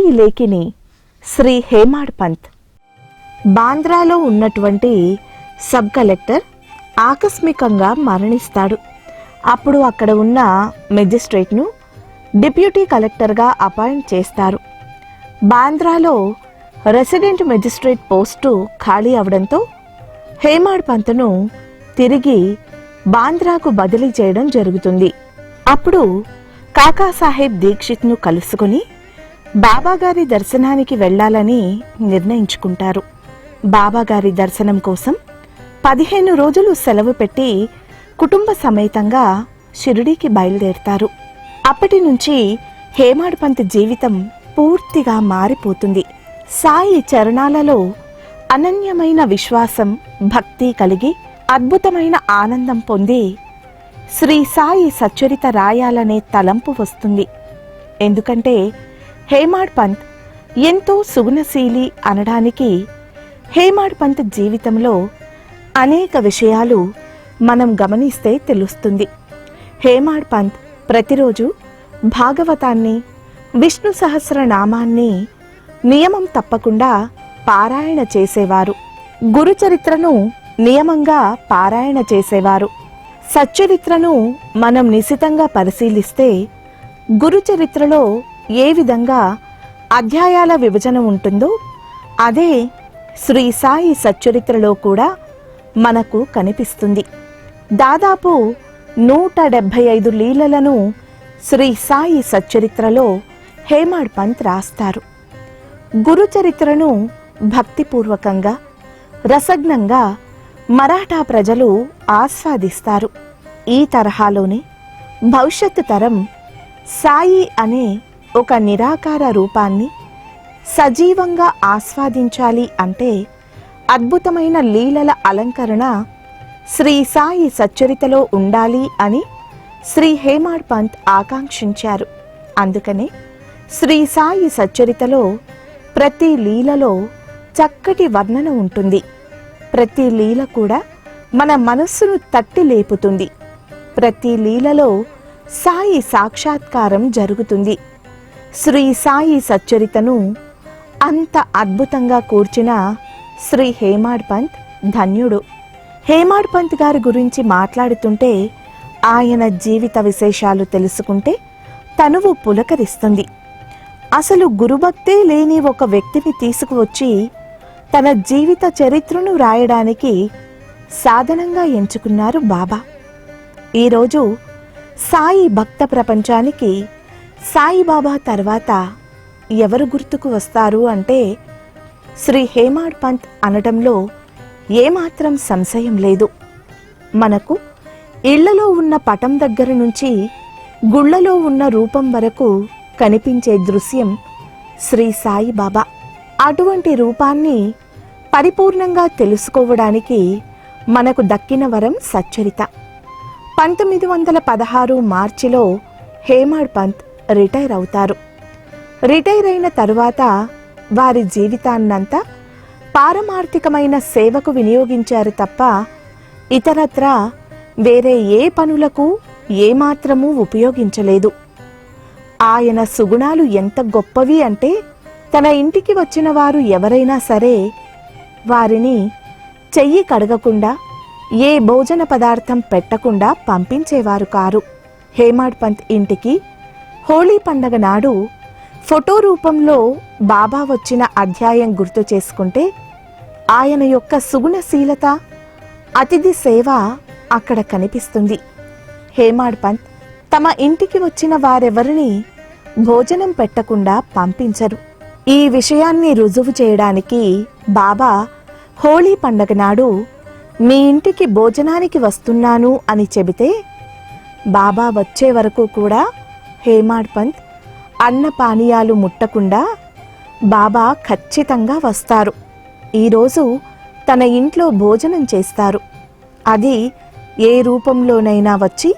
సాయి లేఖిని శ్రీ హేమాడ్ పంత్. బాంద్రాలో ఉన్నటువంటి sub collector ఆకస్మికంగా మరణిస్తాడు. అప్పుడు అక్కడ ఉన్న మెజిస్ట్రేట్ను డిప్యూటీ కలెక్టర్గా అపాయింట్ చేస్తారు. బాంద్రాలో రెసిడెంట్ మెజిస్ట్రేట్ పోస్టు ఖాళీ అవడంతో హేమాడ్ పంత్ను తిరిగి బాంద్రాకు బదిలీ చేయడం జరుగుతుంది. అప్పుడు కాకాసాహెబ్ దీక్షిత్ను కలుసుకుని బాబాగారి దర్శనానికి వెళ్లాలని నిర్ణయించుకుంటారు. బాబాగారి దర్శనం కోసం 15 రోజులు సెలవు పెట్టి కుటుంబ సమేతంగా షిరిడీకి బయలుదేరతారు. అప్పటి నుంచి హేమాడ్ పంత్ జీవితం పూర్తిగా మారిపోతుంది. సాయి చరణాలలో అనన్యమైన విశ్వాసం, భక్తి కలిగి అద్భుతమైన ఆనందం పొంది శ్రీ సాయి సచ్చరిత రాయాలనే తలంపు వస్తుంది. ఎందుకంటే హేమాడ్ పంత్ ఎంతో సుగుణశీలి అనడానికి హేమాడ్ పంత్ జీవితంలో అనేక విషయాలు మనం గమనిస్తే తెలుస్తుంది. హేమాడ్ పంత్ ప్రతిరోజు భాగవతాన్ని, విష్ణు సహస్రనామాన్ని నియమం తప్పకుండా పారాయణ చేసేవారు. గురుచరిత్రను నియమంగా పారాయణ చేసేవారు. సచ్చరిత్రను మనం నిశితంగా పరిశీలిస్తే గురుచరిత్రలో ఏ విధంగా అధ్యాయాల విభజన ఉంటుందో అదే శ్రీ సాయి సచ్చరిత్రలో కూడా మనకు కనిపిస్తుంది. దాదాపు 175 లీలలను శ్రీ సాయి సచ్చరిత్రలో హేమాడ్ పంత్ రాస్తారు. గురుచరిత్రను భక్తిపూర్వకంగా, రసజ్ఞంగా మరాఠా ప్రజలు ఆస్వాదిస్తారు. ఈ తరహాలోనే భవిష్యత్తు తరం సాయి అనే ఒక నిరాకార రూపాన్ని సజీవంగా ఆస్వాదించాలి అంటే అద్భుతమైన లీలల అలంకరణ శ్రీ సాయి సచ్చరితలో ఉండాలి అని శ్రీ హేమాడ్ పంత్ ఆకాంక్షించారు. అందుకనే శ్రీ సాయి సచ్చరితలో ప్రతి లీలలో చక్కటి వర్ణన ఉంటుంది. ప్రతి లీల కూడా మన మనస్సును తట్టి లేపుతుంది. ప్రతి లీలలో సాయి సాక్షాత్కారం జరుగుతుంది. శ్రీ సాయి సచ్చరితను అంత అద్భుతంగా కూర్చిన శ్రీ హేమాడ్ పంత్ ధన్యుడు. హేమాడ్ పంత్ గారి గురించి మాట్లాడుతుంటే, ఆయన జీవిత విశేషాలు తెలుసుకుంటే తనువు పులకరిస్తుంది. అసలు గురుభక్తే లేని ఒక వ్యక్తిని తీసుకువచ్చి తన జీవిత చరిత్రను రాయడానికి సాధనంగా ఎంచుకున్నారు బాబా. ఈరోజు సాయి భక్త ప్రపంచానికి సాయిబాబా తర్వాత ఎవరు గుర్తుకు వస్తారు అంటే శ్రీ హేమాడ్ పంత్ అనడంలో ఏమాత్రం సంశయం లేదు. మనకు ఇళ్లలో ఉన్న పటం దగ్గర నుంచి గుళ్లలో ఉన్న రూపం వరకు కనిపించే దృశ్యం శ్రీ సాయిబాబా. అటువంటి రూపాన్ని పరిపూర్ణంగా తెలుసుకోవడానికి మనకు దక్కిన వరం సచ్చరిత. 1916 మార్చిలో హేమాడ్ పంత్ రిటైర్ అవుతారు. రిటైర్ అయిన తరువాత వారి జీవితాన్నంతా పారమార్థికమైన సేవకు వినియోగించారు తప్ప ఇతరత్రా వేరే ఏ పనులకు ఏమాత్రమూ ఉపయోగించలేదు. ఆయన సుగుణాలు ఎంత గొప్పవి అంటే తన ఇంటికి వచ్చిన వారు ఎవరైనా సరే వారిని చెయ్యి కడగకుండా, ఏ భోజన పదార్థం పెట్టకుండా పంపించేవారు కారు. హేమాడ్ పంత్ ఇంటికి హోళీ పండగ నాడు ఫోటో రూపంలో బాబా వచ్చిన అధ్యాయం గుర్తు చేసుకుంటే ఆయన యొక్క సుగుణశీలత, అతిథి సేవ అక్కడ కనిపిస్తుంది. హేమాడ్ పంత్ తమ ఇంటికి వచ్చిన వారెవరిని భోజనం పెట్టకుండా పంపించరు. ఈ విషయాన్ని రుజువు చేయడానికి బాబా హోళీ పండగ నాడు మీ ఇంటికి భోజనానికి వస్తున్నాను అని చెబితే బాబా వచ్చే వరకు కూడా హేమాడ్ పంత్ అన్న పానీయాలు ముట్టకుండా బాబా ఖచ్చితంగా వస్తారు. ఈరోజు తన ఇంట్లో భోజనం చేస్తారు. అది ఏ రూపంలోనైనా వచ్చి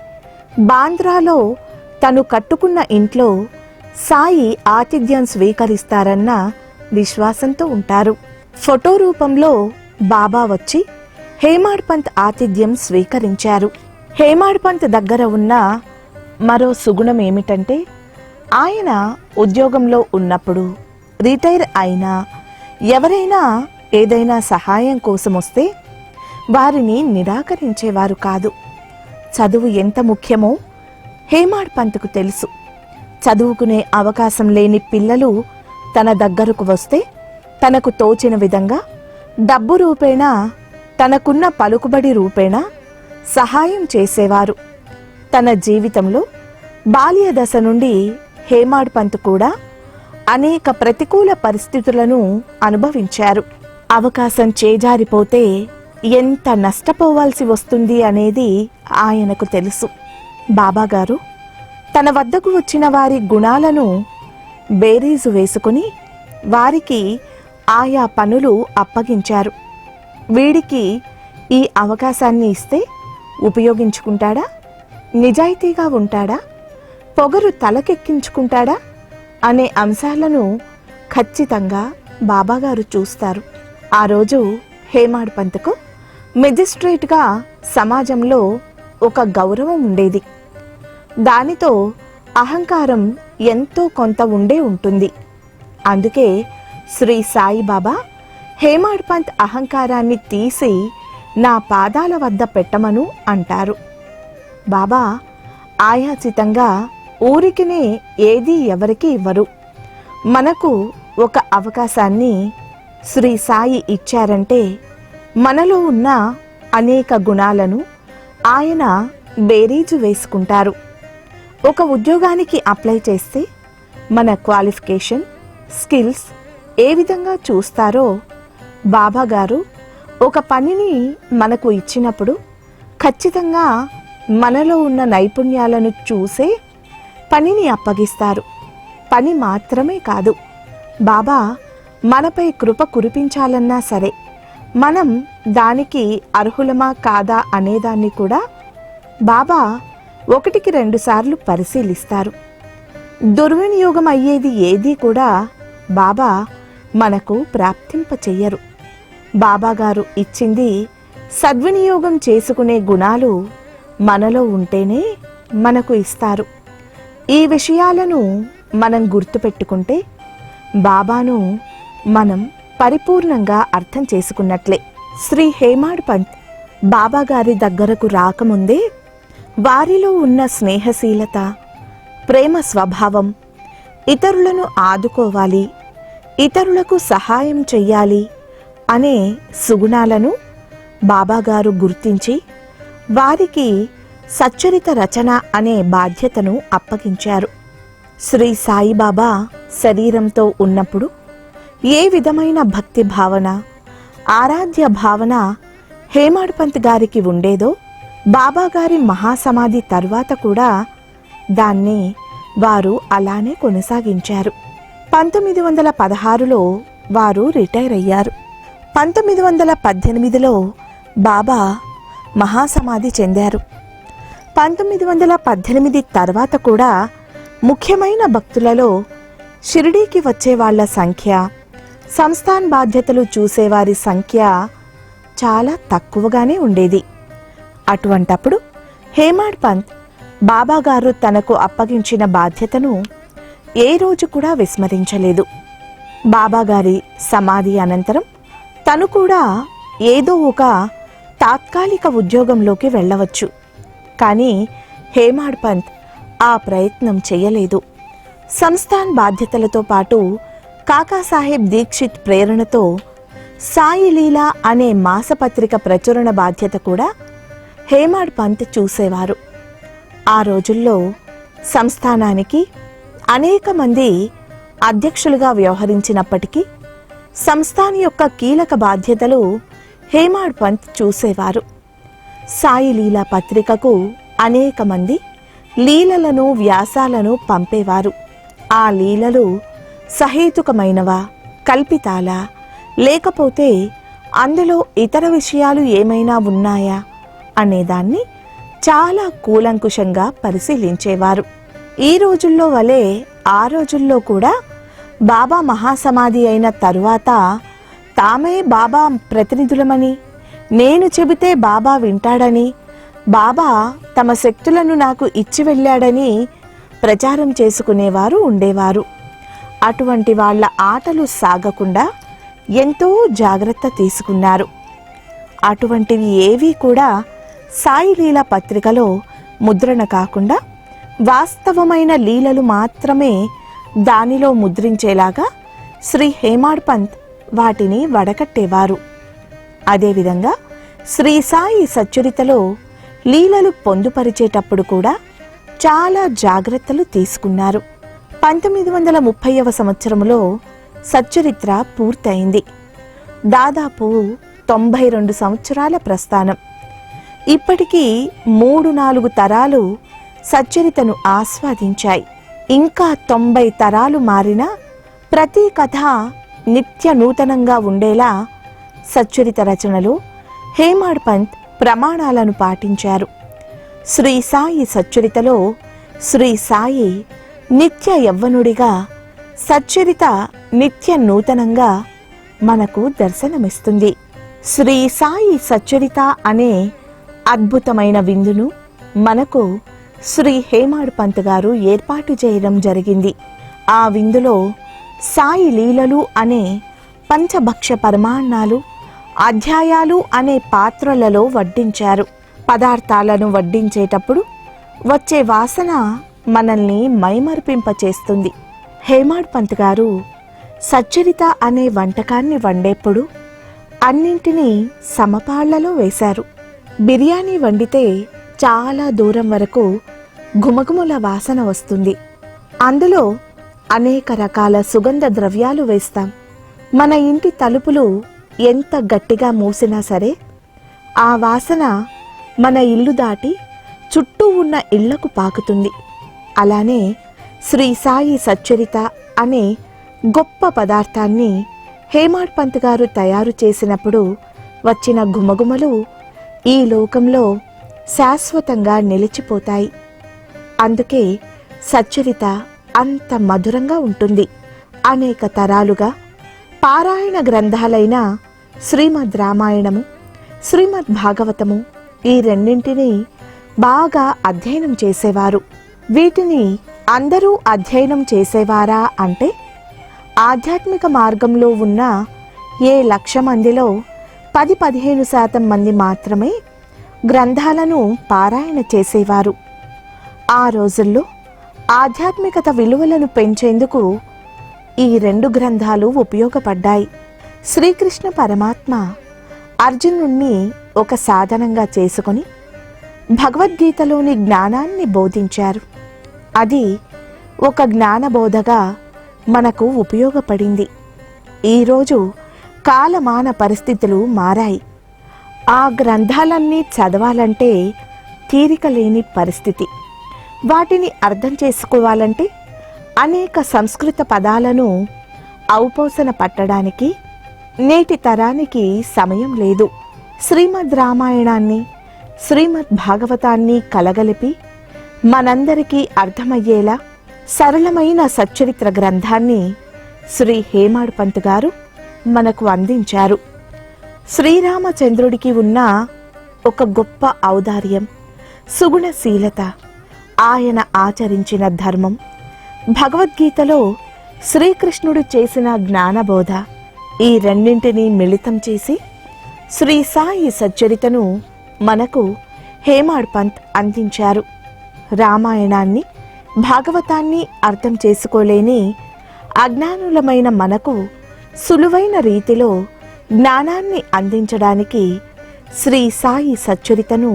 బాంద్రాలో తను కట్టుకున్న ఇంట్లో సాయి ఆతిథ్యం స్వీకరిస్తారన్న విశ్వాసంతో ఉంటారు. ఫోటో రూపంలో బాబా వచ్చి హేమాడ్ పంత్ ఆతిథ్యం స్వీకరించారు. హేమాడ్ పంత్ దగ్గర ఉన్న మరో సుగుణం ఏమిటంటే ఆయన ఉద్యోగంలో ఉన్నప్పుడు రిటైర్ అయినా ఎవరైనా ఏదైనా సహాయం కోసం వస్తే వారిని నిరాకరించేవారు కాదు. చదువు ఎంత ముఖ్యమో హేమాడ్ పంత్కు తెలుసు. చదువుకునే అవకాశం లేని పిల్లలు తన దగ్గరకు వస్తే తనకు తోచిన విధంగా డబ్బు రూపేణా, తనకున్న పలుకుబడి రూపేణా సహాయం చేసేవారు. తన జీవితంలో బాల్య దశ నుండి హేమాడ్ పంత్ కూడా అనేక ప్రతికూల పరిస్థితులను అనుభవించారు. అవకాశం చేజారిపోతే ఎంత నష్టపోవాల్సి వస్తుంది అనేది ఆయనకు తెలుసు. బాబాగారు తన వద్దకు వచ్చిన వారి గుణాలను బేరీజు వేసుకుని వారికి ఆయా పనులు అప్పగించారు. వీడికి ఈ అవకాశాన్ని ఇస్తే ఉపయోగించుకుంటాడా, నిజాయితీగా ఉంటాడా, పొగరు తలకెక్కించుకుంటాడా అనే అంశాలను ఖచ్చితంగా బాబాగారు చూస్తారు. ఆ రోజు హేమాడ్ పంత్కు మెజిస్ట్రేట్గా సమాజంలో ఒక గౌరవం ఉండేది. దానితో అహంకారం ఎంతో కొంత ఉండే ఉంటుంది. అందుకే శ్రీ సాయిబాబా హేమాడ్ పంత్ అహంకారాన్ని తీసి నా పాదాల వద్ద పెట్టమను అంటారు. బాబా ఆయాచితంగా ఊరికినే ఏదీ ఎవరికి ఇవ్వరు. మనకు ఒక అవకాశాన్ని శ్రీ సాయి ఇచ్చారంటే మనలో ఉన్న అనేక గుణాలను ఆయన బేరీజు వేసుకుంటారు. ఒక ఉద్యోగానికి అప్లై చేస్తే మన క్వాలిఫికేషన్, స్కిల్స్ ఏ విధంగా చూస్తారో బాబాగారు ఒక పనిని మనకు ఇచ్చినప్పుడు ఖచ్చితంగా మనలో ఉన్న నైపుణ్యాలను చూసే పనిని అప్పగిస్తారు. పని మాత్రమే కాదు, బాబా మనపై కృప కురిపించాలన్నా సరే మనం దానికి అర్హులమా కాదా అనేదాన్ని కూడా బాబా 1-2 సార్లు పరిశీలిస్తారు. దుర్వినియోగం అయ్యేది ఏదీ కూడా బాబా మనకు ప్రాప్తింప చెయ్యరు. బాబాగారు ఇచ్చింది సద్వినియోగం చేసుకునే గుణాలు మనలో ఉంటేనే మనకు ఇస్తారు. ఈ విషయాలను మనం గుర్తుపెట్టుకుంటే బాబాను మనం పరిపూర్ణంగా అర్థం చేసుకున్నట్లే. శ్రీ హేమాడ్ పంత్ బాబాగారి దగ్గరకు రాకముందే వారిలో ఉన్న స్నేహశీలత, ప్రేమ స్వభావం, ఇతరులను ఆదుకోవాలి, ఇతరులకు సహాయం చెయ్యాలి అనే సుగుణాలను బాబాగారు గుర్తించి వారికి సచ్చరిత రచన అనే బాధ్యతను అప్పగించారు. శ్రీ సాయిబాబా శరీరంతో ఉన్నప్పుడు ఏ విధమైన భక్తి భావన, ఆరాధ్య భావన హేమాడ్ పంత్ గారికి ఉండేదో బాబాగారి మహాసమాధి తర్వాత కూడా దాన్ని వారు అలానే కొనసాగించారు. 1916లో వారు రిటైర్ అయ్యారు. 1918లో బాబా మహాసమాధి చెందారు. 1918 తర్వాత కూడా ముఖ్యమైన భక్తులలో షిరిడీకి వచ్చే వాళ్ల సంఖ్య, సంస్థాన్ బాధ్యతలు చూసేవారి సంఖ్య చాలా తక్కువగానే ఉండేది. అటువంటప్పుడు హేమాడ్ పంత్ బాబాగారు తనకు అప్పగించిన బాధ్యతను ఏ రోజు కూడా విస్మరించలేదు. బాబాగారి సమాధి అనంతరం తను కూడా ఏదో ఒక తాత్కాలిక ఉద్యోగంలోకి వెళ్ళవచ్చు. కానీ హేమాడ్ పంత్ ఆ ప్రయత్నం చేయలేదు. సంస్థాన్ బాధ్యతలతో పాటు కాకాసాహెబ్ దీక్షిత్ ప్రేరణతో సాయి లీలా అనే మాసపత్రిక ప్రచురణ బాధ్యత కూడా హేమాడ్ పంత్ చూసేవారు. ఆ రోజుల్లో సంస్థానానికి అనేక మంది అధ్యక్షులుగా వ్యవహరించినప్పటికీ సంస్థాన్ యొక్క కీలక బాధ్యతలు హేమాడ్ పంత్ చూసేవారు. సాయి లీలా పత్రికకు అనేక మంది లీలలను, వ్యాసాలను పంపేవారు. ఆ లీలలు సహేతుకమైనవా, కల్పితాలా, లేకపోతే అందులో ఇతర విషయాలు ఏమైనా ఉన్నాయా అనేదాన్ని చాలా కూలంకుషంగా పరిశీలించేవారు. ఈ రోజుల్లో వలె ఆ రోజుల్లో కూడా బాబా మహాసమాధి అయిన తరువాత తామే బాబా ప్రతినిధులమని, నేను చెబితే బాబా వింటాడని, బాబా తమ శక్తులను నాకు ఇచ్చి వెళ్ళాడని ప్రచారం చేసుకునేవారు ఉండేవారు. అటువంటి వాళ్ళ ఆటలు సాగకుండా ఎంతో జాగ్రత్త తీసుకున్నారు. అటువంటివి ఏవీ కూడా సాయి లీల పత్రికలో ముద్రణ కాకుండా వాస్తవమైన లీలలు మాత్రమే దానిలో ముద్రించేలాగా శ్రీ హేమాడ్ పంత్ వాటిని వడకట్టేవారు. అదేవిధంగా శ్రీ సాయి సచ్చరితలో లీలలు పొందుపరిచేటప్పుడు కూడా చాలా జాగ్రత్తలు తీసుకున్నారు. 1930వ సంవత్సరంలో సచ్చరిత్ర పూర్తయింది. దాదాపు 92 సంవత్సరాల ప్రస్థానం. ఇప్పటికీ 3-4 తరాలు సచ్చరితను ఆస్వాదించాయి. ఇంకా 90 తరాలు మారినా ప్రతి కథ నిత్య నూతనంగా ఉండేలా సచ్చరిత రచనలో హేమాడ్ పంత్ ప్రమాణాలను పాటించారు. శ్రీ సాయి సచ్చరితలో శ్రీ సాయి నిత్య యవ్వనుడిగా, సచ్చరిత నిత్య నూతనంగా మనకు దర్శనమిస్తుంది. శ్రీ సాయి సచ్చరిత అనే అద్భుతమైన విందును మనకు శ్రీ హేమాడ్ పంత్ గారు ఏర్పాటు చేయడం జరిగింది. ఆ విందులో సాయి లీలలు అనే పంచభక్ష పరమాన్నాలు, అధ్యాయాలు అనే పాత్రలలో వడ్డించారు. పదార్థాలను వడ్డించేటప్పుడు వచ్చే వాసన మనల్ని మైమరిపింపచేస్తుంది. హేమాడ్ పంత్ గారు సచ్చరిత అనే వంటకాన్ని వండేప్పుడు అన్నింటినీ సమపాళ్లలో వేశారు. బిర్యానీ వండితే చాలా దూరం వరకు గుమగుమల వాసన వస్తుంది. అందులో అనేక రకాల సుగంధ ద్రవ్యాలు వేస్తాం. మన ఇంటి తలుపులు ఎంత గట్టిగా మూసినా సరే ఆ వాసన మన ఇల్లు దాటి చుట్టూ ఉన్న ఇళ్లకు పాకుతుంది. అలానే శ్రీ సాయి సచ్చరిత అనే గొప్ప పదార్థాన్ని హేమాడ్ పంత్ గారు తయారు చేసినప్పుడు వచ్చిన గుమగుమలు ఈ లోకంలో శాశ్వతంగా నిలిచిపోతాయి. అందుకే సచ్చరిత అంత మధురంగా ఉంటుంది. అనేక తరాలుగా పారాయణ గ్రంథాలైన శ్రీమద్ రామాయణము, శ్రీమద్ భాగవతము ఈ రెండింటినీ బాగా అధ్యయనం చేసేవారు. వీటిని అందరూ అధ్యయనం చేసేవారా అంటే ఆధ్యాత్మిక మార్గంలో ఉన్న ఏ 1,00,000 మందిలో 10-15% మంది మాత్రమే గ్రంథాలను పారాయణ చేసేవారు. ఆ రోజుల్లో ఆధ్యాత్మికత విలువలను పెంచేందుకు ఈ 2 గ్రంథాలు ఉపయోగపడ్డాయి. శ్రీకృష్ణ పరమాత్మ అర్జునుణ్ణి ఒక సాధనంగా చేసుకొని భగవద్గీతలోని జ్ఞానాన్ని బోధించారు. అది ఒక జ్ఞానబోధగా మనకు ఉపయోగపడింది. ఈరోజు కాలమాన పరిస్థితులు మారాయి. ఆ గ్రంథాలన్నీ చదవాలంటే తీరిక లేని పరిస్థితి. వాటిని అర్థం చేసుకోవాలంటే అనేక సంస్కృత పదాలను ఔపోసన పట్టడానికి నేటి తరానికి సమయం లేదు. శ్రీమద్ రామాయణాన్ని, శ్రీమద్ భాగవతాన్ని కలగలిపి మనందరికీ అర్థమయ్యేలా సరళమైన సచ్చరిత్ర గ్రంథాన్ని శ్రీ హేమాడ్ పంత్ గారు మనకు అందించారు. శ్రీరామచంద్రుడికి ఉన్న ఒక గొప్ప ఔదార్యం, సుగుణశీలత, ఆయన ఆచరించిన ధర్మం, భగవద్గీతలో శ్రీకృష్ణుడు చేసిన జ్ఞానబోధ ఈ రెండింటినీ మిళితం చేసి శ్రీ సాయి సచ్చరితను మనకు హేమాడ్ పంత్ అందించారు. రామాయణాన్ని, భాగవతాన్ని అర్థం చేసుకోలేని అజ్ఞానులమైన మనకు సులువైన రీతిలో జ్ఞానాన్ని అందించడానికి శ్రీ సాయి సచ్చరితను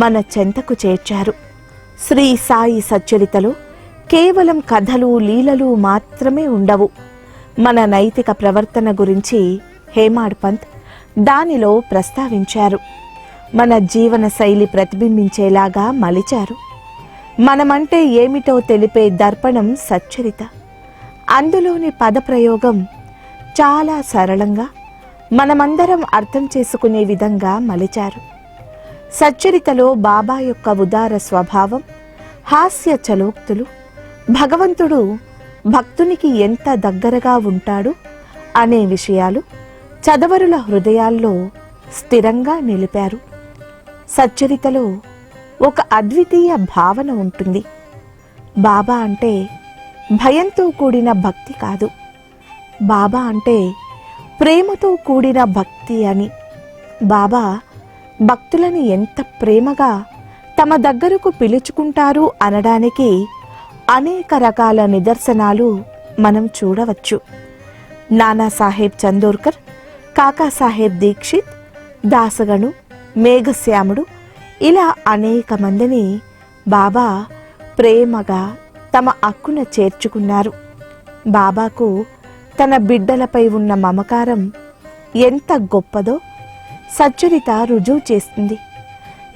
మన చెంతకు చేర్చారు. శ్రీ సాయి సచ్చరితలో కేవలం కథలు, లీలలు మాత్రమే ఉండవు. మన నైతిక ప్రవర్తన గురించి హేమాడ్ పంత్ దానిలో ప్రస్తావించారు. మన జీవన శైలి ప్రతిబింబించేలాగా మలిచారు. మనమంటే ఏమిటో తెలిపే దర్పణం సచ్చరిత. అందులోని పదప్రయోగం చాలా సరళంగా మనమందరం అర్థం చేసుకునే విధంగా మలిచారు. సచ్చరితలో బాబా యొక్క ఉదార స్వభావం, హాస్య చలోక్తులు, భగవంతుడు భక్తునికి ఎంత దగ్గరగా ఉంటాడు అనే విషయాలు చదవరుల హృదయాల్లో స్థిరంగా నిలిపారు. సచ్చరితలో ఒక అద్వితీయ భావన ఉంటుంది. బాబా అంటే భయంతో కూడిన భక్తి కాదు. బాబా అంటే ప్రేమతో కూడిన భక్తి అని. బాబా భక్తులను ఎంత ప్రేమగా తమ దగ్గరకు పిలుచుకుంటారు అనడానికి అనేక రకాల నిదర్శనాలు మనం చూడవచ్చు. నానాసాహెబ్ చందోర్కర్, కాకాసాహెబ్ దీక్షిత్, దాసగను, మేఘశ్యాముడు, ఇలా అనేక మందిని బాబా ప్రేమగా తమ అక్కున చేర్చుకున్నారు. బాబాకు తన బిడ్డలపై ఉన్న మమకారం ఎంత గొప్పదో సచ్చరిత రుజువు చేస్తుంది.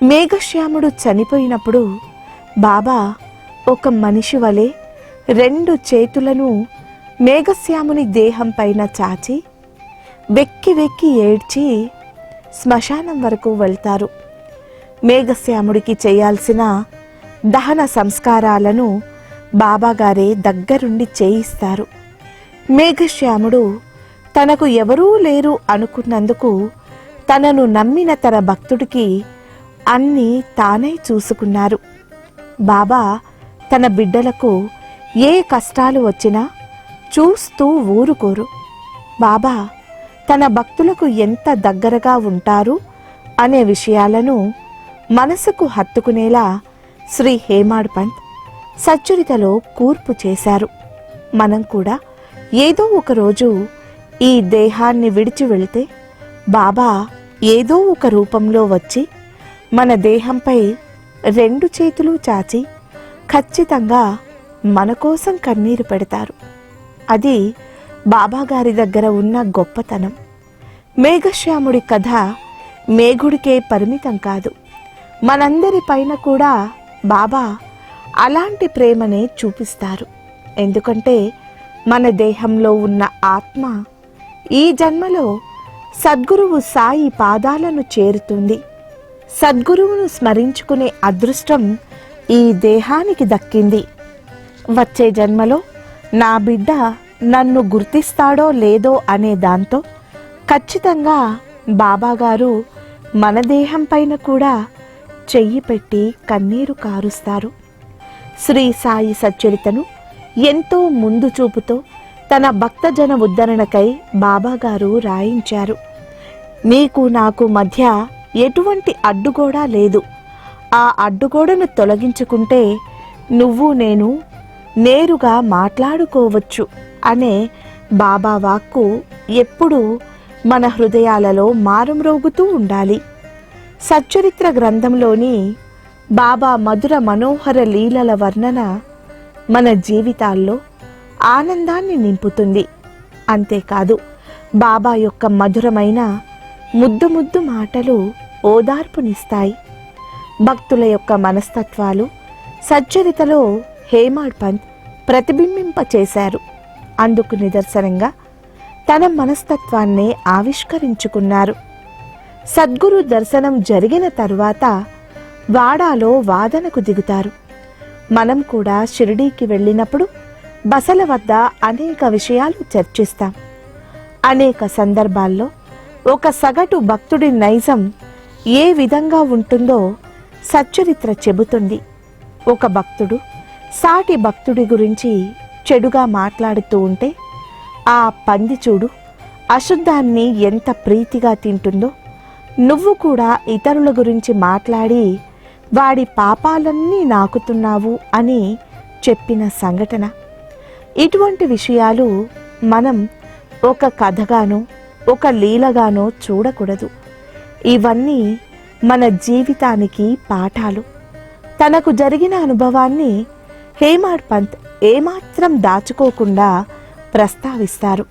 మేఘశ్యాముడు చనిపోయినప్పుడు బాబా ఒక మనిషి వలె 2 చేతులను మేఘశ్యాముని దేహం పైన చాచి వెక్కి వెక్కి ఏడ్చి శ్మశానం వరకు వెళ్తారు. మేఘశ్యాముడికి చేయాల్సిన దహన సంస్కారాలను బాబాగారే దగ్గరుండి చేయిస్తారు. మేఘశ్యాముడు తనకు ఎవరూ లేరు అనుకున్నందుకు తనను నమ్మిన తన భక్తుడికి అన్నీ తానే చూసుకున్నారు. బాబా తన బిడ్డలకు ఏ కష్టాలు వచ్చినా చూస్తూ ఊరుకోరు. బాబా తన భక్తులకు ఎంత దగ్గరగా ఉంటారు అనే విషయాలను మనసుకు హత్తుకునేలా శ్రీ హేమాడ్ పంత్ సచ్చరితలో కూర్పు చేశారు. మనం కూడా ఏదో ఒక రోజు ఈ దేహాన్ని విడిచి వెళితే బాబా ఏదో ఒక రూపంలో వచ్చి మన దేహంపై 2 చేతులు చాచి ఖచ్చితంగా మన కోసం కన్నీరు పెడతారు. అది బాబాగారి దగ్గర ఉన్న గొప్పతనం. మేఘశ్యాముడి కథ మేఘుడికే పరిమితం కాదు. మనందరి పైన కూడా బాబా అలాంటి ప్రేమనే చూపిస్తారు. ఎందుకంటే మన దేహంలో ఉన్న ఆత్మ ఈ జన్మలో సద్గురువు సాయి పాదాలను చేరుతుంది. సద్గురువును స్మరించుకునే అదృష్టం ఈ దేహానికి దక్కింది. వచ్చే జన్మలో నా బిడ్డ నన్ను గుర్తిస్తాడో లేదో అనే దాంతో ఖచ్చితంగా బాబాగారు మన దేహం పైన కూడా చెయ్యి పెట్టి కన్నీరు కారుస్తారు. శ్రీ సాయి సచ్చరితను ఎంతో ముందు చూపుతో తన భక్తజన ఉద్ధరణకై బాబాగారు రాయించారు. నీకు నాకు మధ్య ఎటువంటి అడ్డుగోడ లేదు. ఆ అడ్డుగోడను తొలగించుకుంటే నువ్వు నేను నేరుగా మాట్లాడుకోవచ్చు అనే బాబా వాక్కు ఎప్పుడూ మన హృదయాలలో మారుమ్రోగుతూ ఉండాలి. సచ్చరిత్ర గ్రంథంలోని బాబా మధుర మనోహర లీలల వర్ణన మన జీవితాల్లో ఆనందాన్ని నింపుతుంది. అంతేకాదు బాబా యొక్క మధురమైన ముద్దు ముద్దు మాటలు ఓదార్పునిస్తాయి. భక్తుల యొక్క మనస్తత్వాలు సచ్చరితలో హేమాడ్ పంత్ ప్రతిబింబింపచేశారు. అందుకు నిదర్శనంగా తన మనస్తత్వాన్నే ఆవిష్కరించుకున్నారు. సద్గురు దర్శనం జరిగిన తరువాత వాడాలో వాదనకు దిగుతారు. మనం కూడా షిరిడీకి వెళ్ళినప్పుడు బసల వద్ద అనేక విషయాలు చర్చిస్తాం. అనేక సందర్భాల్లో ఒక సగటు భక్తుడి నైజం ఏ విధంగా ఉంటుందో సచ్చరిత్ర చెబుతుంది. ఒక భక్తుడు సాటి భక్తుడి గురించి చెడుగా మాట్లాడుతూ ఉంటే ఆ పంది చూడు అశుద్ధాన్ని ఎంత ప్రీతిగా తింటుందో, నువ్వు కూడా ఇతరుల గురించి మాట్లాడి వాడి పాపాలన్నీ నాకుతున్నావు అని చెప్పిన సంఘటన. ఇటువంటి విషయాలు మనం ఒక కథగానో ఒక లీలగానో చూడకూడదు. ఇవన్నీ మన జీవితానికి పాఠాలు. తనకు జరిగిన అనుభవాన్ని హేమాడ్ పంత్ ఏమాత్రం దాచుకోకుండా ప్రస్తావిస్తారు.